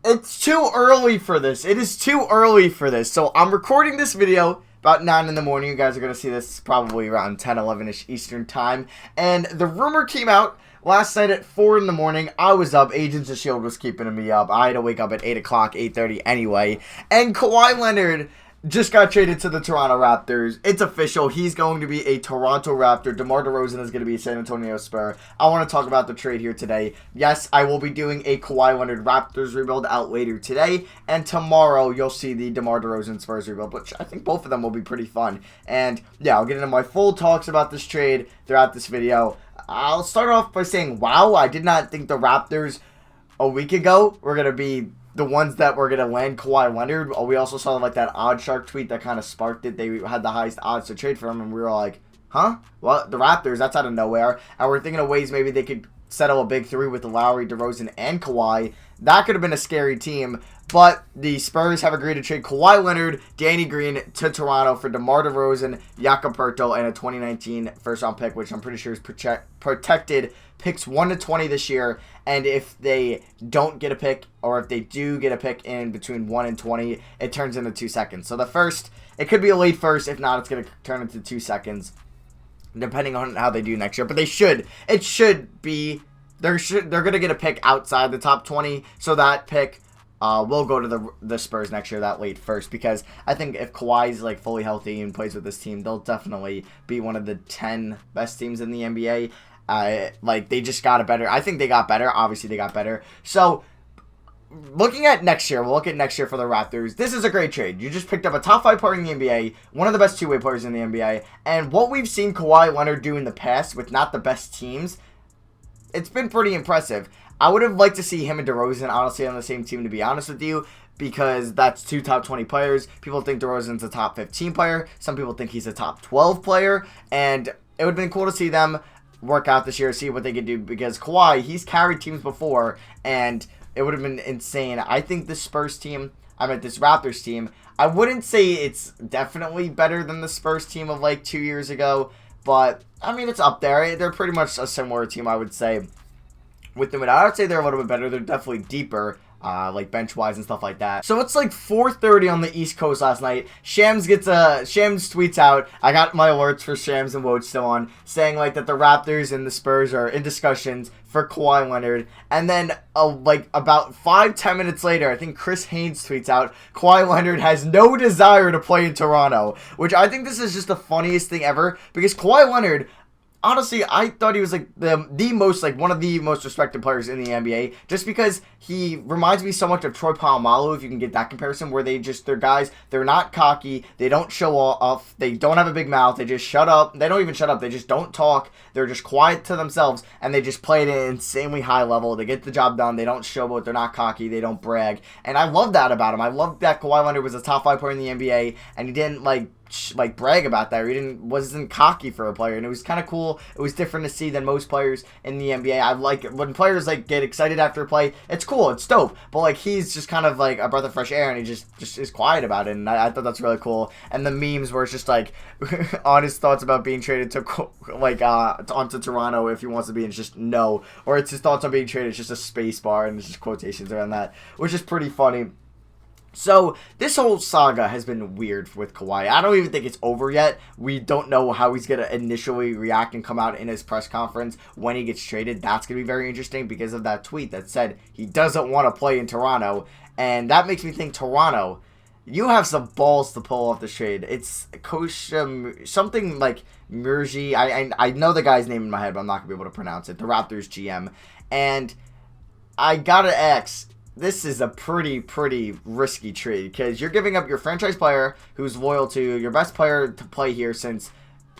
It's too early for this. It is too early for this. So I'm recording this video about 9 in the morning. You guys are going to see this probably around 10, 11-ish Eastern time. And the rumor came out last night at 4 in the morning. I was up. Agents of S.H.I.E.L.D. was keeping me up. I had to wake up at 8 o'clock, 8:30 anyway. And Kawhi Leonard just got traded to the Toronto Raptors. It's official. He's going to be a Toronto Raptor. DeMar DeRozan is going to be a San Antonio Spur. I want to talk about the trade here today. Yes, I will be doing a Kawhi Leonard Raptors rebuild out later today. And tomorrow, you'll see the DeMar DeRozan Spurs rebuild, which I think both of them will be pretty fun. And yeah, I'll get into my full talks about this trade throughout this video. I'll start off by saying, wow, I did not think the Raptors a week ago were going to be the ones that were going to land Kawhi Leonard. We also saw like that Odd Shark tweet that kind of sparked it. They had the highest odds to trade for him, and we were like, huh? Well, the Raptors, that's out of nowhere. And we're thinking of ways maybe they could settle a big three with Lowry, DeRozan, and Kawhi. That could have been a scary team. But the Spurs have agreed to trade Kawhi Leonard, Danny Green to Toronto for DeMar DeRozan, Jakob Poeltl, and a 2019 first-round pick, which I'm pretty sure is protected. Picks 1 to 20 this year, and if they don't get a pick, or if they do get a pick in between 1 and 20, it turns into 2 seconds. So the first, it could be a late first. If not, it's going to turn into 2 seconds, depending on how they do next year. But they should. It should be. They're going to get a pick outside the top 20, so that pick will go to the Spurs next year, that late first, because I think if Kawhi's like fully healthy and plays with this team, they'll definitely be one of the 10 best teams in the NBA. Like they just got a better. I think they got better. Obviously, they got better. So, looking at next year, we'll look at next year for the Raptors. This is a great trade. You just picked up a top 5 player in the NBA, one of the best two-way players in the NBA, and what we've seen Kawhi Leonard do in the past with not the best teams, it's been pretty impressive. I would have liked to see him and DeRozan honestly on the same team, to be honest with you, because that's 2 top 20 players. People think DeRozan's a top 15 player. Some people think he's a top 12 player, and it would have been cool to see them work out this year, see what they could do, because Kawhi, he's carried teams before, and it would have been insane. I think this Spurs team, this Raptors team, I wouldn't say it's definitely better than the Spurs team of like 2 years ago, but I mean, it's up there. They're pretty much a similar team, I would say. With them, I would say they're a little bit better. They're definitely deeper, like bench-wise and stuff like that. So it's like 4:30 on the East Coast last night. Shams tweets out, I got my alerts for Shams and Woj still on, saying like that the Raptors and the Spurs are in discussions for Kawhi Leonard. And then like about 5-10 minutes later, I think Chris Haynes tweets out, Kawhi Leonard has no desire to play in Toronto, which I think this is just the funniest thing ever, because Kawhi Leonard, honestly, I thought he was like one of the most respected players in the NBA, just because he reminds me so much of Troy Polamalu, if you can get that comparison, where they're guys, they're not cocky, they don't show off, they don't have a big mouth, they just shut up, they don't even shut up, they just don't talk, they're just quiet to themselves, and they just play at an insanely high level, they get the job done, they don't showboat, they're not cocky, they don't brag, and I love that about him. I love that Kawhi Leonard was a top 5 player in the NBA, and he didn't like brag about that, or he wasn't cocky for a player, and it was kind of cool. It was different to see than most players in the NBA. I like it when players like get excited after a play. It's cool, it's dope, but like he's just kind of like a breath of fresh air, and he just is quiet about it, and I thought that's really cool. And the memes where it's just like on his thoughts about being traded to like onto Toronto if he wants to be, and it's just no, or it's his thoughts on being traded, it's just a space bar, and it's just quotations around that, which is pretty funny. So, this whole saga has been weird with Kawhi. I don't even think it's over yet. We don't know how he's going to initially react and come out in his press conference when he gets traded. That's going to be very interesting because of that tweet that said he doesn't want to play in Toronto. And that makes me think, Toronto, you have some balls to pull off the trade. It's something like Murji. I know the guy's name in my head, but I'm not going to be able to pronounce it. The Raptors GM. And I got to ask, this is a pretty risky trade, because you're giving up your franchise player who's loyal to your best player to play here since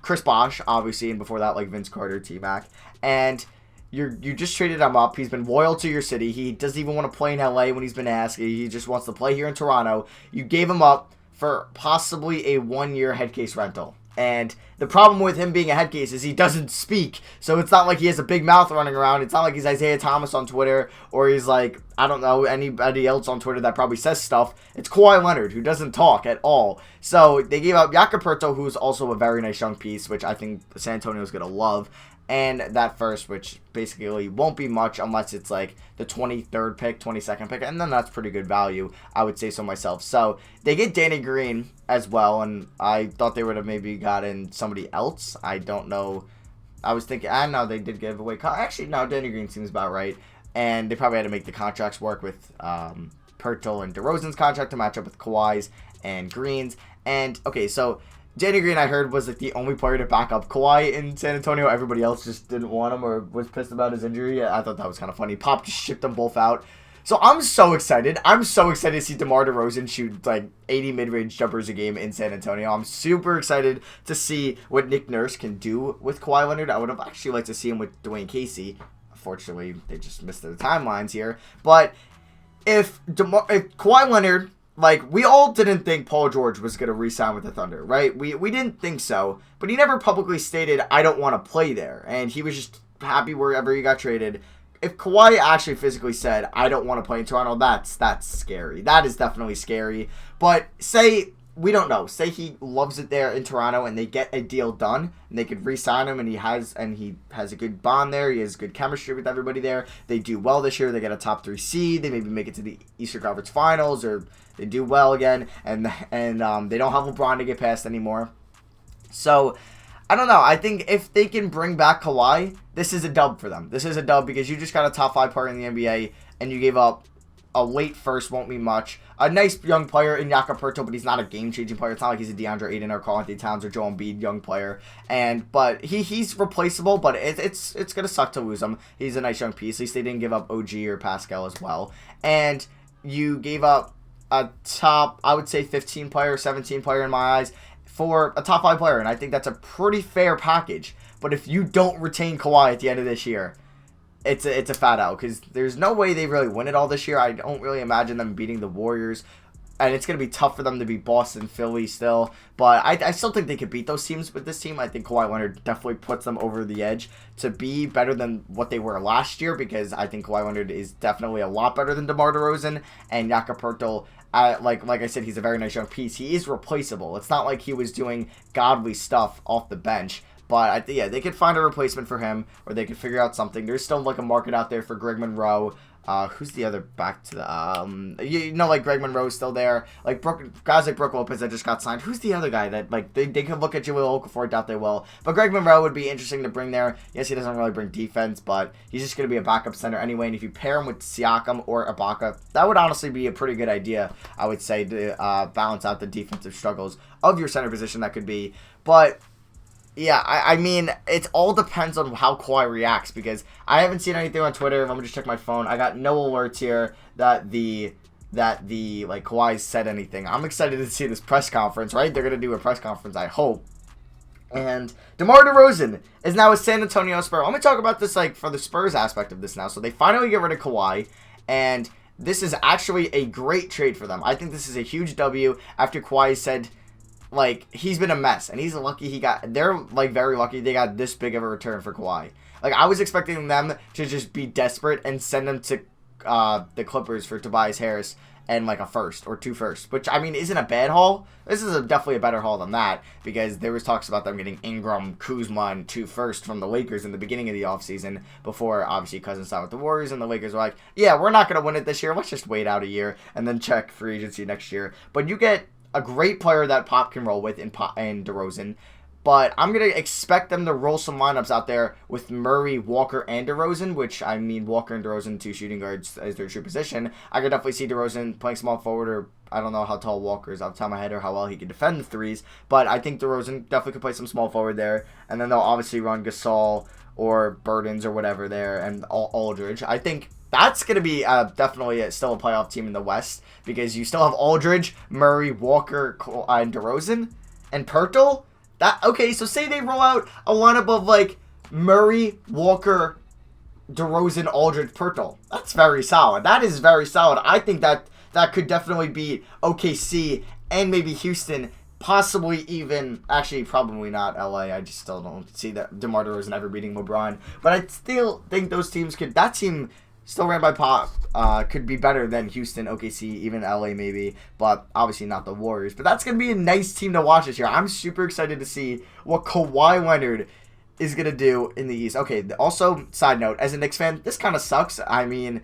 Chris Bosh, obviously, and before that, like Vince Carter, T-Mac, and you just traded him up. He's been loyal to your city. He doesn't even want to play in LA when he's been asked. He just wants to play here in Toronto. You gave him up for possibly a 1-year head case rental. And the problem with him being a head case is he doesn't speak. So it's not like he has a big mouth running around. It's not like he's Isaiah Thomas on Twitter, or he's like, I don't know, anybody else on Twitter that probably says stuff. It's Kawhi Leonard, who doesn't talk at all. So they gave up Jakob Poeltl, who's also a very nice young piece, which I think San Antonio is going to love. and that first, which basically won't be much unless it's like the 23rd pick, 22nd pick, and then that's pretty good value, I would say so myself. So they get Danny Green as well, and I thought they would have maybe gotten somebody else. I don't know. I was thinking, no, they did give away. Actually, no, Danny Green seems about right, and they probably had to make the contracts work with Pirtle and DeRozan's contract to match up with Kawhi's and Green's. And okay, so Danny Green, I heard, was like the only player to back up Kawhi in San Antonio. Everybody else just didn't want him or was pissed about his injury. I thought that was kind of funny. Pop just shipped them both out. So I'm so excited. I'm so excited to see DeMar DeRozan shoot like 80 mid-range jumpers a game in San Antonio. I'm super excited to see what Nick Nurse can do with Kawhi Leonard. I would have actually liked to see him with Dwayne Casey. Unfortunately, they just missed their timelines here. But if Kawhi Leonard, like, we all didn't think Paul George was going to re-sign with the Thunder, right? We didn't think so. But he never publicly stated, I don't want to play there. And he was just happy wherever he got traded. If Kawhi actually physically said, I don't want to play in Toronto, that's scary. That is definitely scary. But say, we don't know. Say he loves it there in Toronto and they get a deal done and they could re-sign him and he has a good bond there. He has good chemistry with everybody there. They do well this year. They get a top 3 seed. They maybe make it to the Eastern Conference Finals, or they do well again. And they don't have LeBron to get past anymore. So I don't know. I think if they can bring back Kawhi, this is a dub for them. This is a dub because you just got a top 5 player in the NBA and you gave up a late first, won't be much. A nice young player in Jakob Poeltl, but he's not a game-changing player. It's not like he's a DeAndre Ayton or Karl Anthony Towns or Joel Embiid young player. But he's replaceable, but it's gonna suck to lose him. He's a nice young piece. At least they didn't give up OG or Pascal as well. And you gave up a top, I would say 15 player, 17 player in my eyes, for a top 5 player, and I think that's a pretty fair package. But if you don't retain Kawhi at the end of this year, it's a fat out, because there's no way they really win it all this year. I don't really imagine them beating the Warriors, and it's going to be tough for them to beat Boston, Philly still. But I still think they could beat those teams with this team. I think Kawhi Leonard definitely puts them over the edge to be better than what they were last year, because I think Kawhi Leonard is definitely a lot better than DeMar DeRozan, and Jakob Poeltl, like I said, he's a very nice young piece. He is replaceable. It's not like he was doing godly stuff off the bench. But I think, yeah, they could find a replacement for him, or they could figure out something. There's still like a market out there for Greg Monroe. Who's the other back to the like Greg Monroe's still there. Like guys like Brook Lopez that just got signed. Who's the other guy that like they could look at Jahlil Okafor? Doubt they will. But Greg Monroe would be interesting to bring there. Yes, he doesn't really bring defense, but he's just going to be a backup center anyway. And if you pair him with Siakam or Ibaka, that would honestly be a pretty good idea, I would say, to balance out the defensive struggles of your center position. That could be, but. Yeah, I mean, it all depends on how Kawhi reacts, because I haven't seen anything on Twitter. Let me just check my phone. I got no alerts here that the like Kawhi said anything. I'm excited to see this press conference, right? They're gonna do a press conference, I hope. And DeMar DeRozan is now a San Antonio Spur. Let me talk about this like for the Spurs aspect of this now. So they finally get rid of Kawhi, and this is actually a great trade for them. I think this is a huge W after Kawhi said, like, he's been a mess, and he's lucky they're, like, very lucky they got this big of a return for Kawhi. Like, I was expecting them to just be desperate and send him to the Clippers for Tobias Harris and, like, a first or 2 firsts, which, I mean, isn't a bad haul. This is definitely a better haul than that, because there was talks about them getting Ingram, Kuzma, and 2 firsts from the Lakers in the beginning of the offseason before, obviously, Cousins signed with the Warriors, and the Lakers were like, yeah, we're not going to win it this year. Let's just wait out a year and then check free agency next year. But you get a great player that Pop can roll with in DeRozan, but I'm going to expect them to roll some lineups out there with Murray, Walker, and DeRozan, which, I mean, Walker and DeRozan, 2 shooting guards as their true position. I could definitely see DeRozan playing small forward, or I don't know how tall Walker is off the top of my head or how well he can defend the threes, but I think DeRozan definitely could play some small forward there, and then they'll obviously run Gasol or Burdens or whatever there, and Aldridge. I think that's going to be definitely still a playoff team in the West, because you still have Aldridge, Murray, Walker, and DeRozan, and Poeltl. Okay, so say they roll out a lineup of, like, Murray, Walker, DeRozan, Aldridge, Poeltl. That's very solid. That is very solid. I think that could definitely be OKC and maybe Houston, possibly even, actually, probably not LA. I just still don't see that DeMar DeRozan ever beating LeBron. But I still think those teams that team still ran by Pop, could be better than Houston, OKC, even LA maybe, but obviously not the Warriors. But that's going to be a nice team to watch this year. I'm super excited to see what Kawhi Leonard is going to do in the East. Okay, also, side note, as a Knicks fan, this kind of sucks. I mean,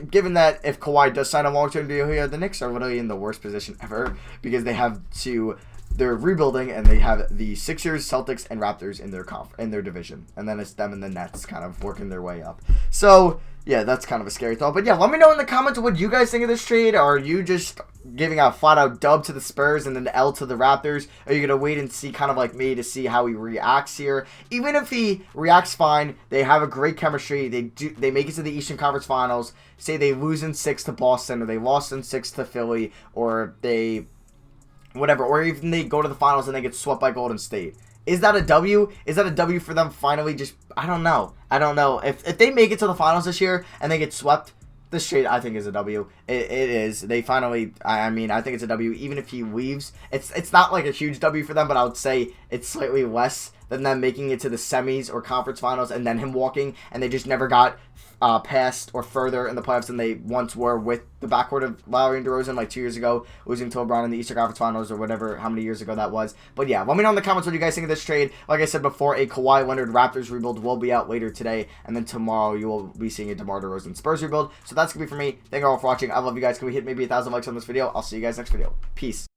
given that if Kawhi does sign a long-term deal here, the Knicks are literally in the worst position ever because they're rebuilding and they have the Sixers, Celtics, and Raptors in their division, and then it's them and the Nets kind of working their way up. So yeah, that's kind of a scary thought. But yeah, let me know in the comments what you guys think of this trade. Are you just giving a flat-out dub to the Spurs and then L to the Raptors? Are you gonna wait and see, kind of like me, to see how he reacts here? Even if he reacts fine, they have a great chemistry. They make it to the Eastern Conference Finals. Say they lose in 6 to Boston, or they lost in 6 to Philly, or they whatever, or even they go to the finals and they get swept by Golden State. Is that a W? Is that a W for them finally? Just, I don't know. If they make it to the finals this year and they get swept, this trade, I think, is a W. It is. They finally, I mean, I think it's a W. Even if he leaves, it's not like a huge W for them, but I would say it's slightly less than them making it to the semis or conference finals and then him walking, and they just never got past or further in the playoffs than they once were with the backcourt of Lowry and DeRozan like 2 years ago, losing to LeBron in the Eastern Conference Finals or whatever, how many years ago that was. But yeah, let me know in the comments what you guys think of this trade. Like I said before, a Kawhi Leonard Raptors rebuild will be out later today, and then tomorrow you will be seeing a DeMar DeRozan Spurs rebuild. So that's going to be for me. Thank you all for watching. I love you guys. Can we hit maybe 1,000 likes on this video? I'll see you guys next video. Peace.